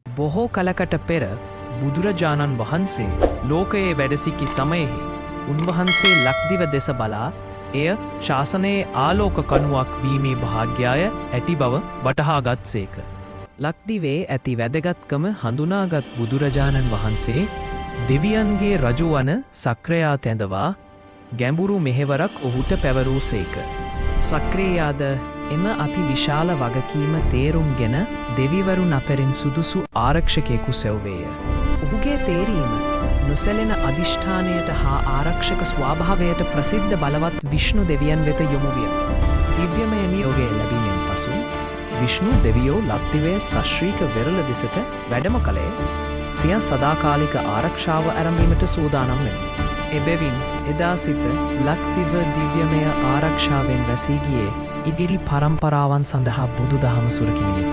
බොහෝ කලකට පෙර බුදුරජාණන් වහන්සේ ලෝකයේ වැඩසිකි සමයෙහි උන්වහන්සේ ලක්දිව දෙස බලා එය ශාසනයේ ආලෝක කණුවක් වීමේ භාග්‍යය ඇති බව වටහාගත් සේක. ලක්දිවේ ඇති වැදගත්කම හඳුනාගත් බුදුරජාණන් වහන්සේ දෙවියන්ගේ රජු වන සක්‍රයා තැඳවා ගැඹුරු මෙහෙවරක් ඔහුට පැවරූ සේක. සක්‍රයාද එම අති විශාල වගකීම තේරුම්ගෙන දෙවිවරුන් අපරින් සුදුසු ආරක්ෂකයෙකු සෙව්වේය. ඔහුගේ තේරීම නොසැලෙන අධිෂ්ඨානයට හා ආරක්ෂක ස්වභාවයට ප්‍රසිද්ධ බලවත් විෂ්ණු දෙවියන් වෙත යොමු විය. දිව්‍යමය නියෝගය ලැබීමෙන් පසු විෂ්ණු දෙවියෝ ලක්දිවේ සශ්‍රීක වෙරළ දෙසට වැඩම කළේ සිය සදාකාලික ආරක්ෂාව ඇරඹීමට සූදානම් වෙන. එබැවින් එදා සිට ලක්දිව දිව්‍යමය ආරක්ෂාවෙන් වැසී ගියේ ඉදිරි පරම්පරාවන් සඳහා බුදුදහම සුරකිමිනි.